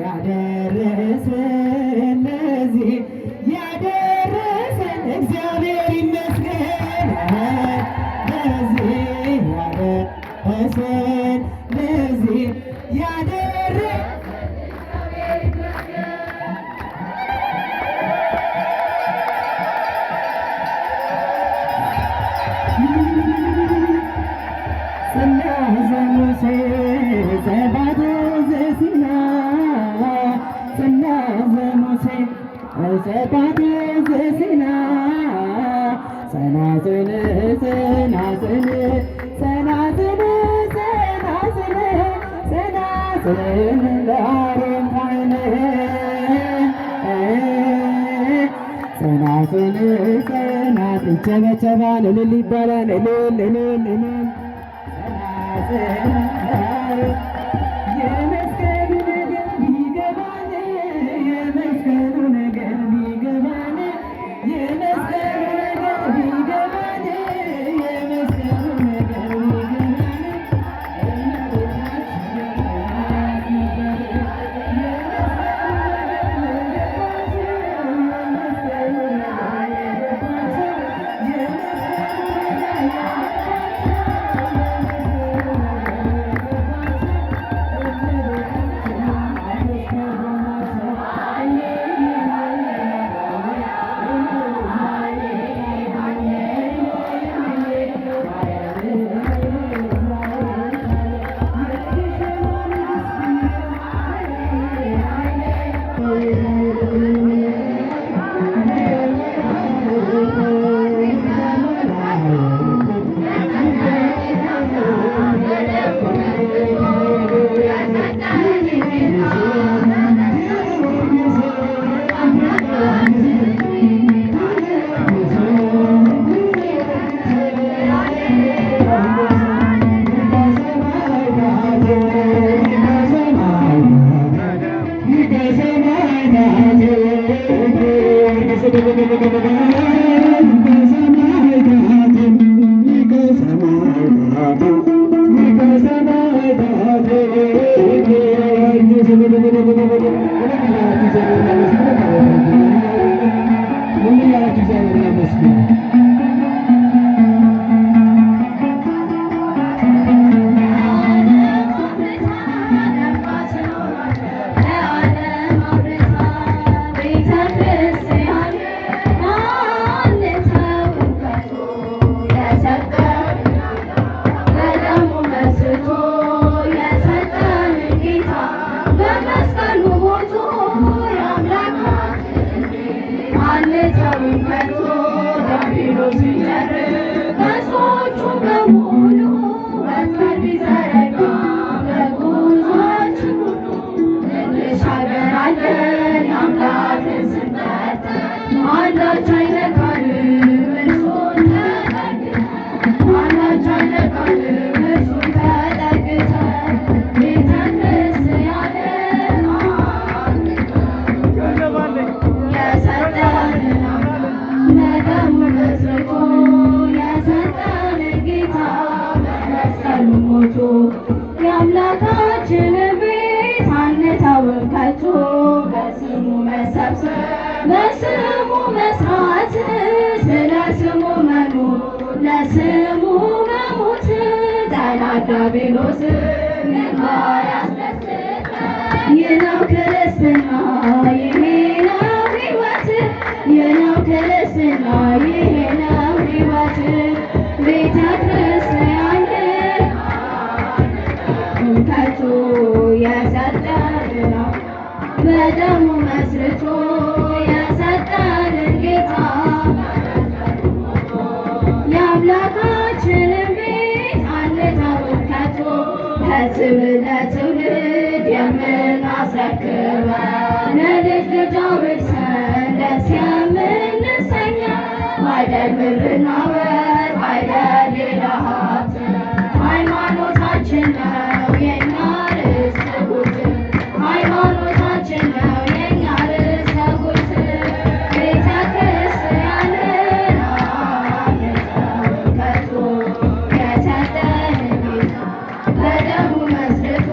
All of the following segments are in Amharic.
ያደረሰን ለዚህ ያደረሰን እግዚአብሔር ይመስገን። ለዚህ ያደረሰን ለዚህ ያደረሰን ጽናተ ሙሴ ዘባቱ ዘሲና ጽናተ ሙሴ ዘባቱ ዘሲና ጸናጽል ጸናጽል ጸናጽል ጸናጽል ጸናጽል ለአሮን ካህን ጸናጽል ጸናጽል ይቸበቸባል እልል ይባላል እልል እልል እልል የመስቀሉ ነገር ቢገባን የመስቀሉ ነገር ቢገባን የመስቀሉ ነገር ቢገባን የመስቀሉ ነገር የአምላካችን ቤት አንታወቃቱ በስሙ መሰብሰብ በስሙ መስራት ስለ ስሙ መኖር ለስሙ መሞት ጠላት ዲያብሎስ ምግባር ያስደስት። ይህ ነው ክርስትና ይሄ ነው ሕይወት ይህ ነው ክርስትና ይሄ ነው ሕይወት ቤተ ክርስቲያን ከቶ የሰጠን በደሙ መስርቶ የሰጠን ጌታ የአምላካችንን ቤት አንተውን ከቶ ከትውልድ ለትውልድ የምናስረክበው ለልጅ ልጅ አውርሰን ደስ የምንሰኝ አይደል ብርና ወርቅ አይደል ሌላ ሀብት ሃይማኖታችን ነው የኛ ርስት ጉልት ሃይማኖታችን ነው የኛ ርስት ጉልት ቤተ ክርስቲያንን አንተው ከቶ የሰጠን ጌታ በደሙ መስርቶ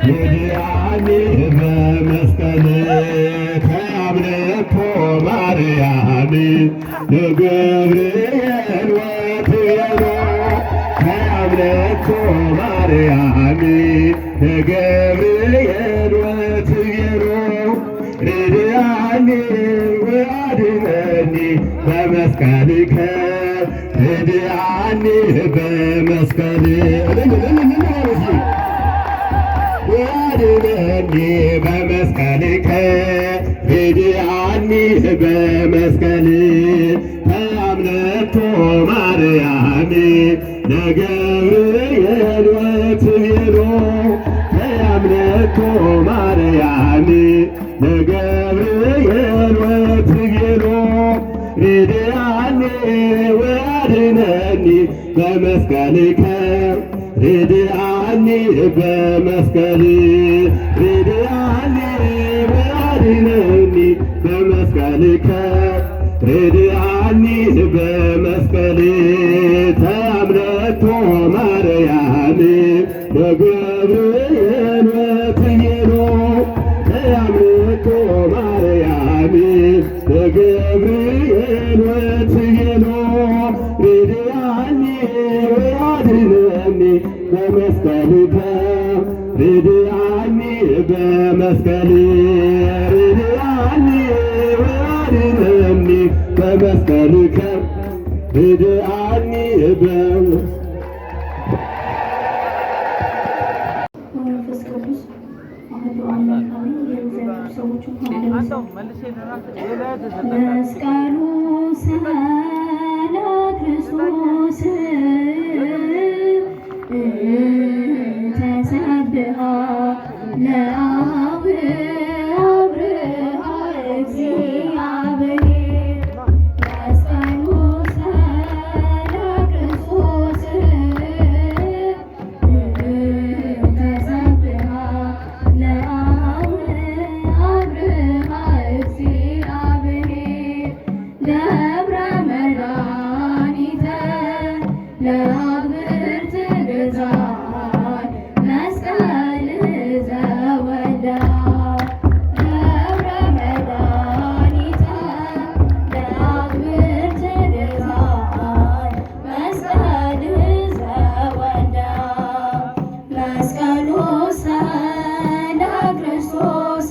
ሄድያኒ በመስቀል ከአምልኮ ማርያም ለገብርኤል ወትቤሎ ከአምልኮ ማርያም ለገብርኤል ወትቤሎ ሄድያኒ ወአድኅነኒ በመስቀልከ ሄድያኒ በመስቀል ወአድኅነኒ በመስቀልከ ሄድያኒ በመስቀል ተአምነቶ ማርያም ለገብርኤል ወትቤሎ ተአምነቶ ማርያም ለገብርኤል ወትቤሎ ሄድያኒ ወአድኅነኒ በመስቀልከ ሄድያኒ በመስቀል ሄድያኒ ወአድኅነኒ በመስቀልከ ሄድያኒ በመስቀል ተአምነቶ ማርያም ለገብርኤል ወትቤሎ ተአምነቶ ማርያም ለገብርኤል ወትቤሎ ሄድያኒ ወአድኅነኒ በመስቀልከ ሄድያኒ በመስቀል ሄድያኒ ወአድኅነኒ በመስቀልከ ሄድያኒ መንፈስ ቅዱስ አሐዱ አምላክ አሜን። የእግዚአብሔር ሰዎች መስቀሉ ሰላ ክርስቶስ ተሰብሐ ለአብ አብርሃ እግዚአብሔር መስቀሉ ሰላ ክርስቶስ ተሰብሐ ለአብ አብርሃ እግዚአብሔር ደብረ መድኃኒተ ለአግብርት ግዛት መስቀል ዘወልዳ ደብረ መድኃኒተ ለአግብርት ግዛት መስቀል ዘወልዳ መስቀሉ ሰላ ክርስቶስ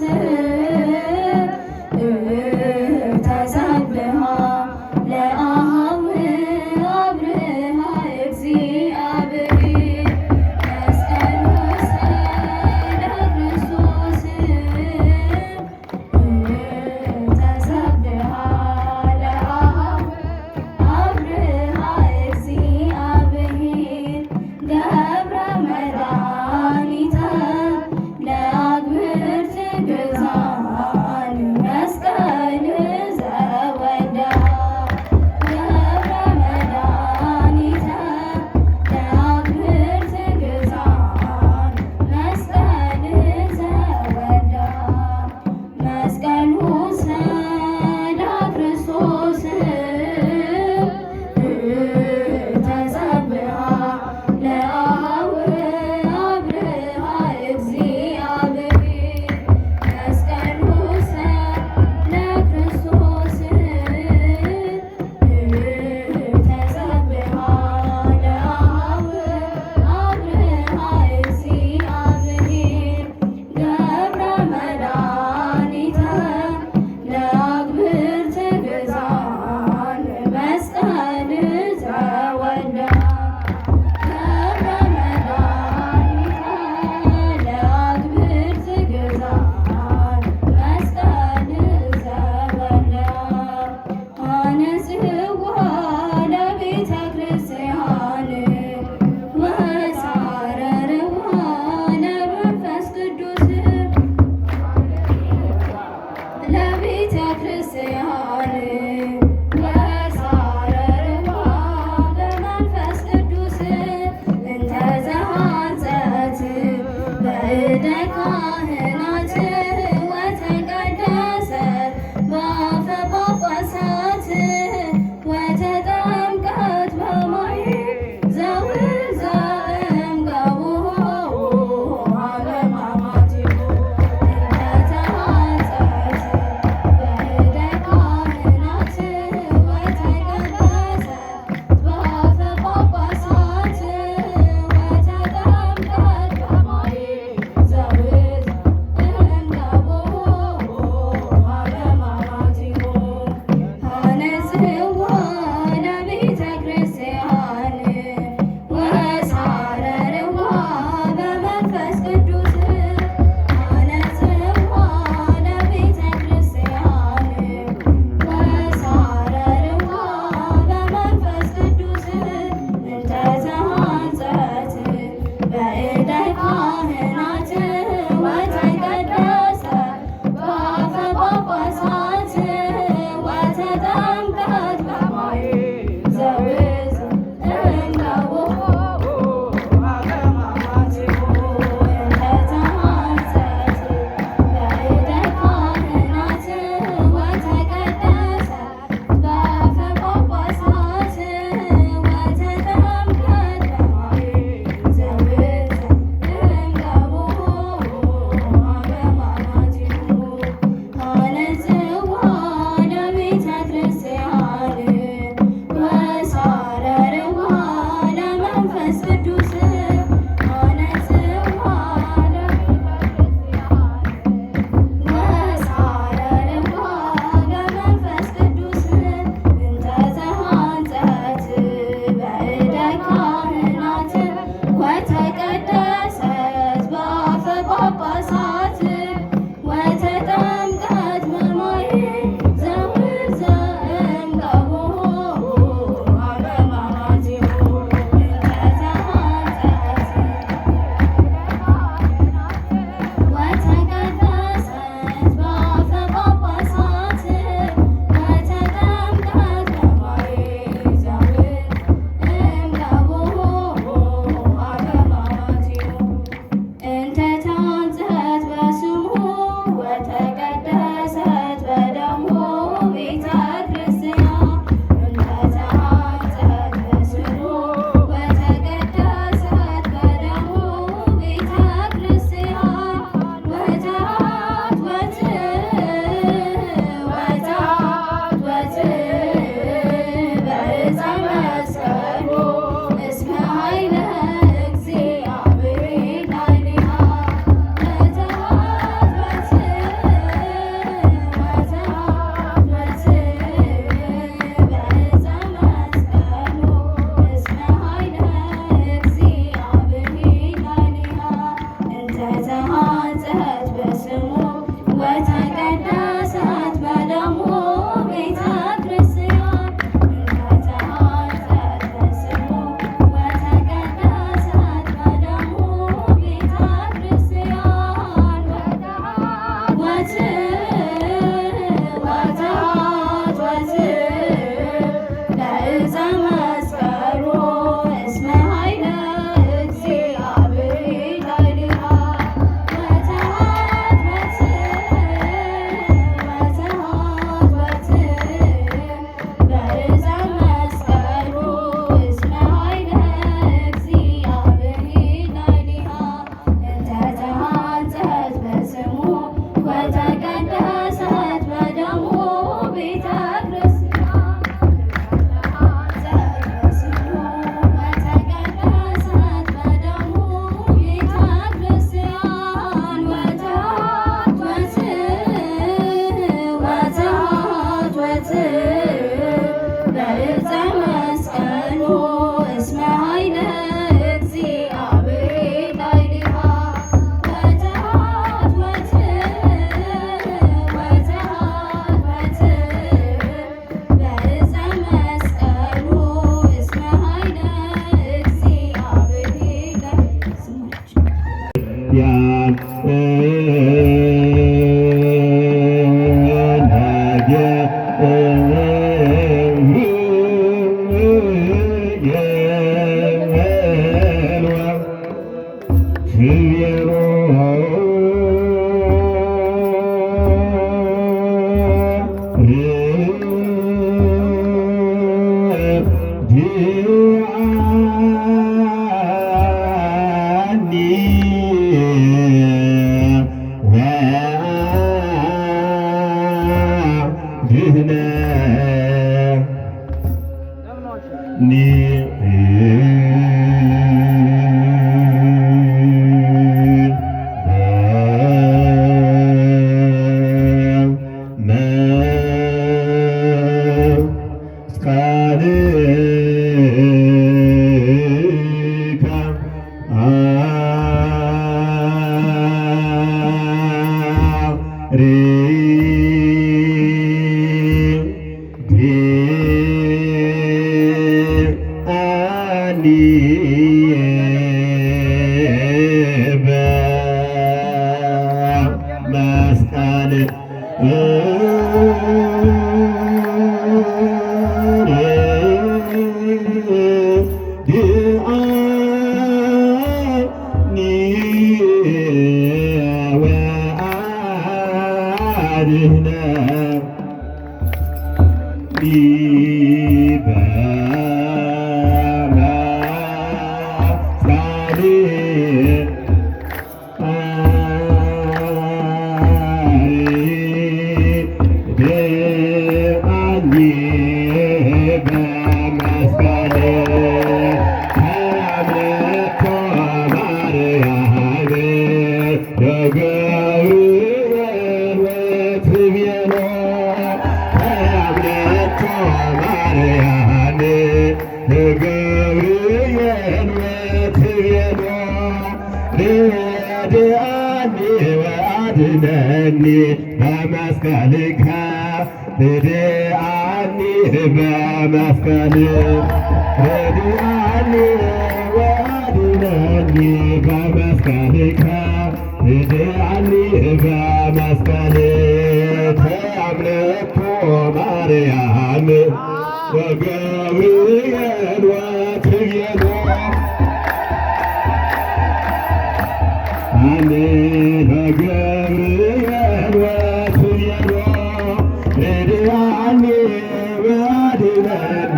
ተሰብሐ ለአብ አብርሃ እግዚአብሔር መስቀሉ ሰላ ክርስቶስ ተሰብሐ ለአብ አብርሃ እግዚአብሔር ደብረ መድኃኒተ ለአግብርት ግዛት መስቀል ዘወልዳ ደብረ መድኃኒተ ለአግብርት ግዛት መስቀል ዘወልዳ መስቀሉ ሰላ ክርስቶስ ተሰብሐ ለአብ አብርሃ እግዚአብሔር መስቀሉ ሰላ ክርስቶስ ተሰብሐ ለአብ አብርሃ እግዚአብሔር ደብረ መድኃኒተ ለአግብርት ግዛት መስቀል ዘወልዳ ደብረ መድኃኒተ ለአግብርት ግዛት መስቀል ዘወልዳ አነጽዋ ለቤተ ክርስቲያን ወሳረርዋ ለመንፈስ ቅዱስ ለቤተ ክርስቲያን ወሳረርዋ በመንፈስ ቅዱስ እንተ ዘሐጸት በእደ ካህናት ወተቀደሰት በአፈ ጳጳሳት ወተጠምቀት በማየ ዘውር ዘእምገቡሆ አበማማ ገብርኤል ወአድነኒ በመስቀልከ ርድአኒ በመስቀል ርድአኒ ወአድነኒ በመስቀልከ ርድአኒ በመስቀል ተአምነኮ ማርያም ወገብርኤል ወትቤሎ አሜን ወገብርኤል ወትቤሎ ርድአኒ ወአድነኒ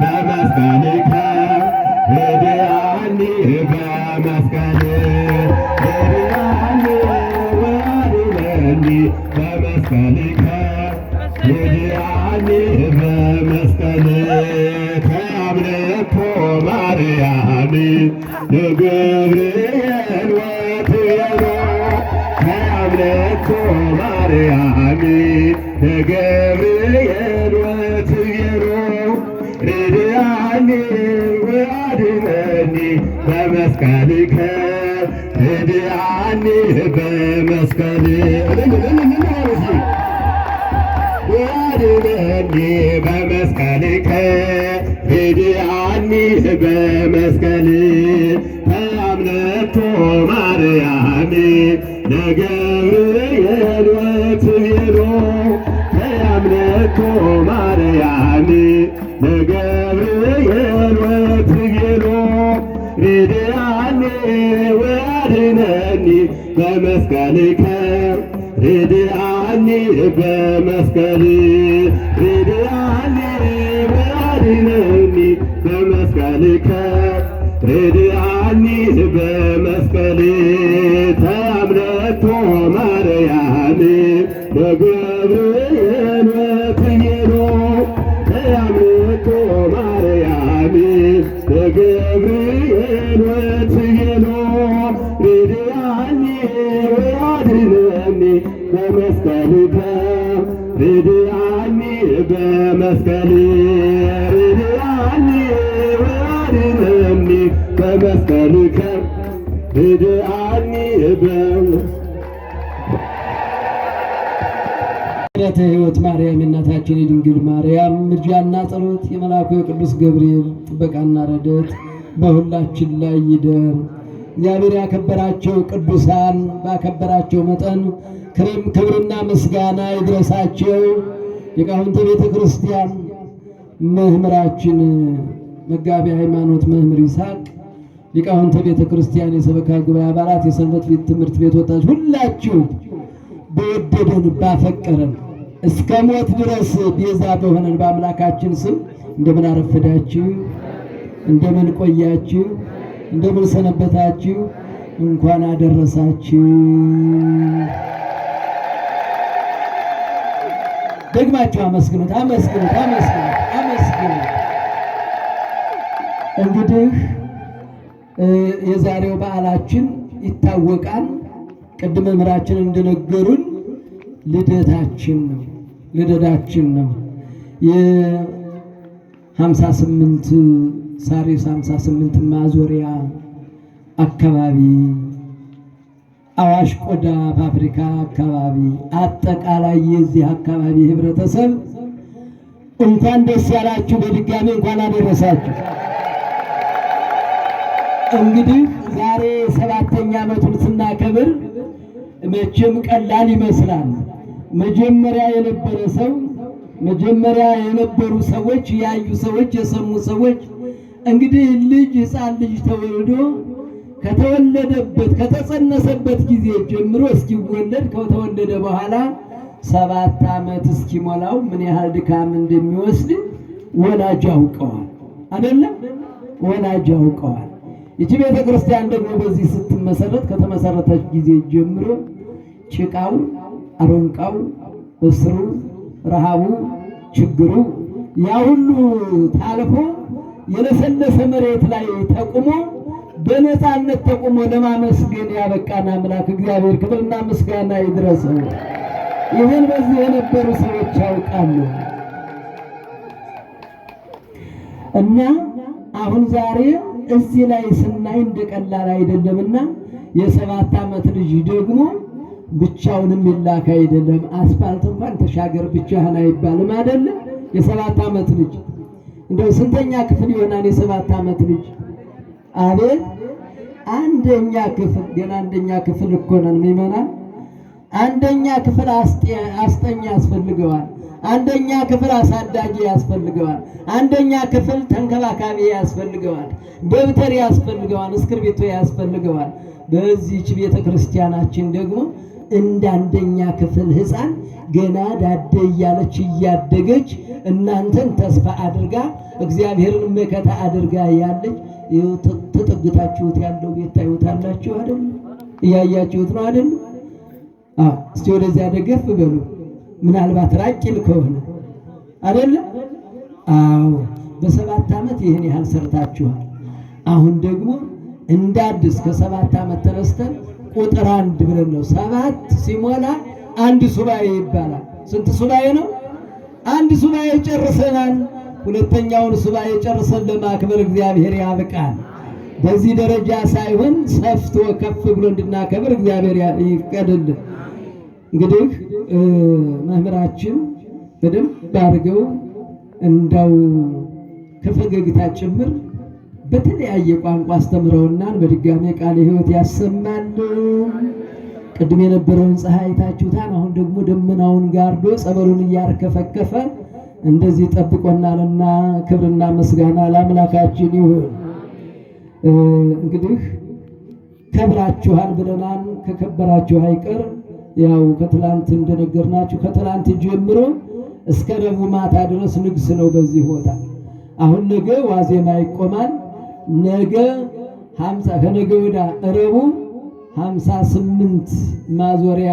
በመስቀልከ ርድአኒ በመስቀል ርድአኒ ወአድነኒ በመስቀልከ ርድአኒ በመስቀል ተአምነኮ ማርያም ለገብርኤል ወትቤሎ ተአምነኮ ማርያም ለገብርኤል ወትቤሎ ርድአኒ ወአድነኒ በመስቀልከ ርድአኒ በመስቀል ወአድነኒ በመስቀልከ ርድአኒ በመስቀል ተአምነኮ ማርያም ለገብርኤል ወትቤሎ ተአምነኮ ማርያም ለገብርኤል ወትቤሎ ርድአኒ ወአድነኒ በመስቀልከ ርድአኒ በመስቀል ርድአኒ ወአድነኒ በመስቀልከ ርድአኒ በመስቀል ተአምነኮ ማርያም ለገብርኤል ወትቤሎ ተአምነኮ ማርያም ለገብርኤል ወትቤሎ ርድአኒ ወአድነኒ በመስቀልከ ርድአኒ በመስቀል ርድአኒ ወአድነኒ በመስቀልከ ርድአኒ ምህረተ ሕይወት ማርያም የእናታችን የድንግል ማርያም ምልጃና ጸሎት የመልአኩ የቅዱስ ገብርኤል ጥበቃና ረድኤት በሁላችን ላይ ይደር። እግዚአብሔር ያከበራቸው ቅዱሳን ባከበራቸው መጠን ክብርና ምስጋና ይድረሳቸው። ሊቃውንተ ቤተ ክርስቲያን መምህራችን መጋቢ ሃይማኖት መምህር ይስሐቅ፣ ሊቃውንተ ቤተ ክርስቲያን፣ የሰበካ ጉባኤ አባላት፣ የሰንበት ቤት ትምህርት ቤት ወጣቶች ሁላችሁ በወደደን ባፈቀረን እስከ ሞት ድረስ ቤዛ በሆነን በአምላካችን ስም እንደምን አረፈዳችሁ? እንደምን ቆያችሁ? እንደምን ሰነበታችሁ? እንኳን አደረሳችሁ። ደግማችሁ አመስግኑት፣ አመስግኑት፣ አመስግኑት፣ አመስግኑት። እንግዲህ የዛሬው በዓላችን ይታወቃል። ቅድመ መምህራችን እንደነገሩን ልደታችን ነው፣ ልደታችን ነው። የ58 ሳሪስ 58 ማዞሪያ አካባቢ አዋሽ ቆዳ ፋብሪካ አካባቢ አጠቃላይ የዚህ አካባቢ ህብረተሰብ እንኳን ደስ ያላችሁ፣ በድጋሚ እንኳን አደረሳችሁ። እንግዲህ ዛሬ 7ኛ ዓመቱን ስናከብር መቼም ቀላል ይመስላል። መጀመሪያ የነበረ ሰው መጀመሪያ የነበሩ ሰዎች ያዩ ሰዎች የሰሙ ሰዎች እንግዲህ ሕፃን ልጅ ተወልዶ ከተወለደበት ከተጸነሰበት ጊዜ ጀምሮ እስኪወለድ ከተወለደ በኋላ 7 ዓመት እስኪሞላው ምን ያህል ድካም እንደሚወስድ ወላጅ ያውቀዋል። አይደለም? ወላጅ ያውቀዋል። ይቺ ቤተ ክርስቲያን ደግሞ በዚህ ስትመሰረት ከተመሰረተች ጊዜ ጀምሮ ጭቃው፣ አሮንቃው፣ እስሩ፣ ረሃቡ፣ ችግሩ ያ ሁሉ ታልፎ የለሰለሰ መሬት ላይ ተቁሞ በነፃነት ተቁሞ ለማመስገን ያበቃን አምላክ እግዚአብሔር ክብርና ምስጋና ይድረሰው። ይህን በዚህ የነበሩ ሰዎች ያውቃሉ። እና አሁን ዛሬ እዚህ ላይ ስናይ እንደቀላል አይደለምና የ7 ዓመት ልጅ ደግሞ ብቻውን የሚላክ አይደለም። አስፋልት እንኳን ተሻገር ብቻህን አይባልም አይደለም። የ7 ዓመት ልጅ እንደው ስንተኛ ክፍል ይሆናል የ7 ዓመት ልጅ? አቤት አንደኛ ክፍል ገና አንደኛ ክፍል እኮ ነን የሚመናል። አንደኛ ክፍል አስጠኛ ያስፈልገዋል። አንደኛ ክፍል አሳዳጊ ያስፈልገዋል። አንደኛ ክፍል ተንከባካቢ ያስፈልገዋል። ደብተር ያስፈልገዋል። እስክርቢቶ ያስፈልገዋል። በዚህች ቤተ ክርስቲያናችን ደግሞ እንደ አንደኛ ክፍል ሕፃን ገና ዳደ እያለች እያደገች እናንተን ተስፋ አድርጋ እግዚአብሔርን መከታ አድርጋ ያለች ተጠግታችሁት ያለው ቤት ታዩታላችሁ አይደል? እያያችሁት ነው አይደል? እስቲ ወደዚያ ደገፍ በሉ። ምናልባት ራቂል ከሆነ አይደል? አዎ በ7 ዓመት ይህን ያህል ሰርታችኋል። አሁን ደግሞ እንደ አዲስ ከ7 ዓመት ተነስተን ቁጥር 1 ብለን ነው 7 ሲሞላ 1 ሱባኤ ይባላል። ስንት ሱባኤ ነው? 1 ሱባኤ ጨርሰናል። ሁለተኛውን ሱባኤ ጨርሰን ለማክበር እግዚአብሔር ያብቃል። በዚህ ደረጃ ሳይሆን ሰፍቶ ከፍ ብሎ እንድናከብር እግዚአብሔር ይፍቀድልን። እንግዲህ መምህራችን በደንብ አድርገው እንዳው ከፈገግታ ጭምር በተለያየ ቋንቋ አስተምረውናል። በድጋሜ ቃለ ሕይወት ያሰማል። ቅድም የነበረውን ፀሐይ አይታችሁታል። አሁን ደግሞ ደመናውን ጋርዶ ጸበሉን እያርከፈከፈ እንደዚህ ጠብቆናልና ክብርና ምስጋና ለአምላካችን ይሁን። እንግዲህ ከብራችኋል ብለናል። ከከበራችሁ አይቀር ያው ከትላንት እንደነገርናችሁ ከትላንት ጀምሮ እስከ ረቡዕ ማታ ድረስ ንግስ ነው በዚህ ቦታ። አሁን ነገ ዋዜማ ይቆማል። ነገ 50 ከነገ ወዲያ ረቡዕ 58 ማዞሪያ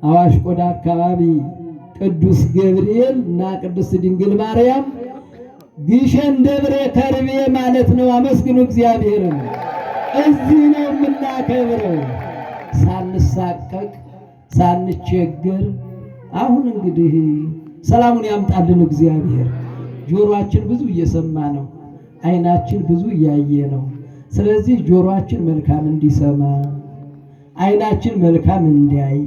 አዋሽ ቆዳ አካባቢ ቅዱስ ገብርኤል እና ቅድስት ድንግል ማርያም ግሸን ደብረ ከርቤ ማለት ነው። አመስግኑ እግዚአብሔርን። እዚህ ነው የምናከብረው ሳንሳቀቅ ሳንቸገር። አሁን እንግዲህ ሰላሙን ያምጣልን እግዚአብሔር። ጆሮአችን ብዙ እየሰማ ነው፣ አይናችን ብዙ እያየ ነው። ስለዚህ ጆሮአችን መልካም እንዲሰማ፣ አይናችን መልካም እንዲያይ፣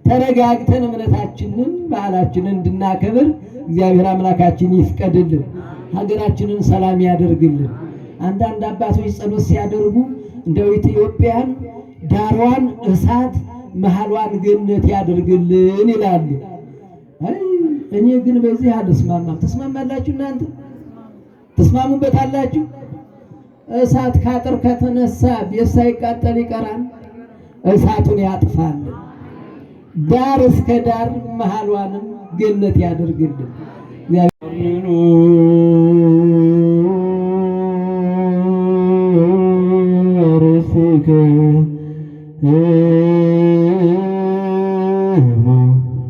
ተረጋግተን እምነታችንን ባህላችንን እንድናከብር እግዚአብሔር አምላካችን ይፍቀድልን። ሀገራችንን ሰላም ያደርግልን። አንዳንድ አባቶች ጸሎት ሲያደርጉ እንደው ኢትዮጵያን ዳሯን እሳት መሃሏን ገነት ያደርግልን ይላሉ። እኔ ግን በዚህ አልስማማም። ተስማማላችሁ? እናንተ ተስማሙበታላችሁ? እሳት ካጥር ከተነሳ ቤት ሳይቃጠል ይቀራል። እሳቱን ያጥፋል። ዳር እስከ ዳር መሃሏንም ገነት ያደርግልን።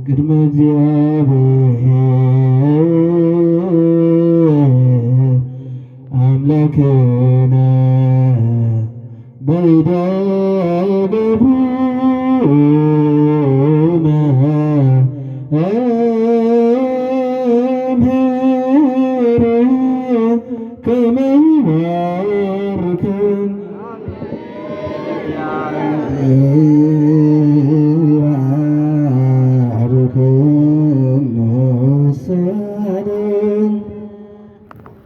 ቅድመ እግዚአብሔር አምላክነ በይደገቡ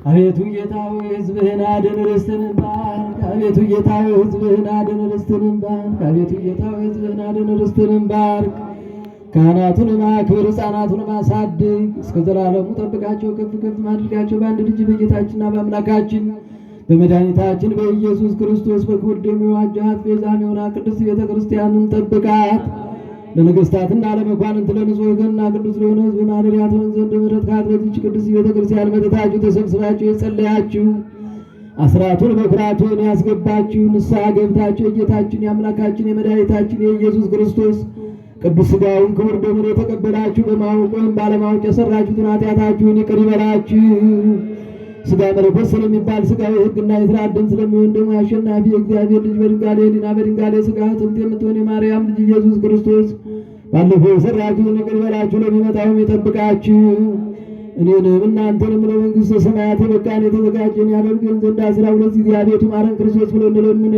አቤቱ ጌታ ሆይ ሕዝብህን አድን፣ ርስትህን ባርክ። አቤቱ ጌታ ሆይ ሕዝብህን አድን፣ ርስትህን ባርክ። አቤቱ ጌታ ሆይ ሕዝብህን አድን፣ ርስትህን ባርክ። ካህናቱንም አክብር፣ ሕፃናቱንም አሳድግ፣ እስከ ዘላለሙ ጠብቃቸው፣ ከፍ ከፍ አድርጋቸው። በአንድ ልጅ በጌታችንና በአምላካችን በመድኃኒታችን በኢየሱስ ክርስቶስ በክቡር ደሙ የዋጃት ቤዛም የሆና ቅድስት ቤተ ክርስቲያንን ጠብቃት። ለነገሥታትና ለመኳንንት ለንጹሕ ወገንና ቅዱስ ለሆነ ሕዝብ ማደሪያ ትሆን ዘንድ ምሕረት ካት በዚህች ቅድስት ቤተ ክርስቲያን መጥታችሁ ተሰብስባችሁ የጸለያችሁ አስራቱን በኩራቱን ያስገባችሁ ንስሐ ገብታችሁ የጌታችን የአምላካችን የመድኃኒታችን የኢየሱስ ክርስቶስ ቅዱስ ሥጋውን ክቡር ደሙን የተቀበላችሁ በማወቅ ወይም ባለማወቅ የሰራችሁትን ኃጢአታችሁን ይቅር ይበላችሁ። ሥጋ መለኮት ስለሚባል ሥጋዊ ሕግና የሥርዓት ደም ስለሚሆን ደግሞ አሸናፊ የእግዚአብሔር ልጅ በድንጋሌ ሕሊና በድንጋሌ ሥጋ ጥንት የምትሆን የማርያም ልጅ ኢየሱስ ክርስቶስ ባለፈው የሰራችሁትን ይቅር ይበላችሁ፣ ለሚመጣውም ይጠብቃችሁ። እኔንም እናንተንም ለመንግሥተ ሰማያት የበቃን የተዘጋጀን ያደርገን ዘንድ 12 ጊዜ አቤቱ ማረን ክርስቶስ ብሎ እንለምን።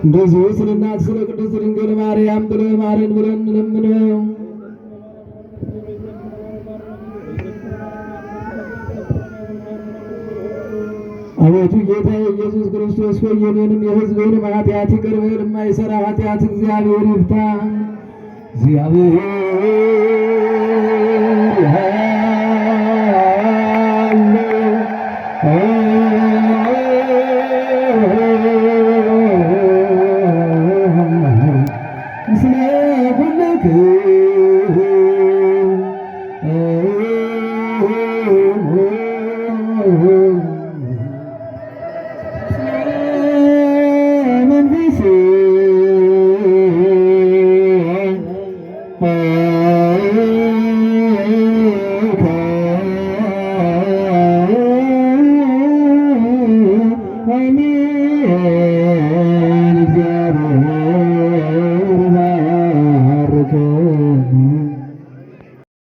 እንደዚሁ ስለ እናት ስለ ቅድስት ድንግል ማርያም ብለህ ማረን ብለን እንለምነው። አቤቱ ጌታ ኢየሱስ ክርስቶስ ሆይ የኔንም የሕዝብህንም ኃጢአት ይቅር በል። የማይሠራ ኃጢአት እግዚአብሔር ይፍታ። እግዚአብሔር ምስለ ኩልክሙ Oh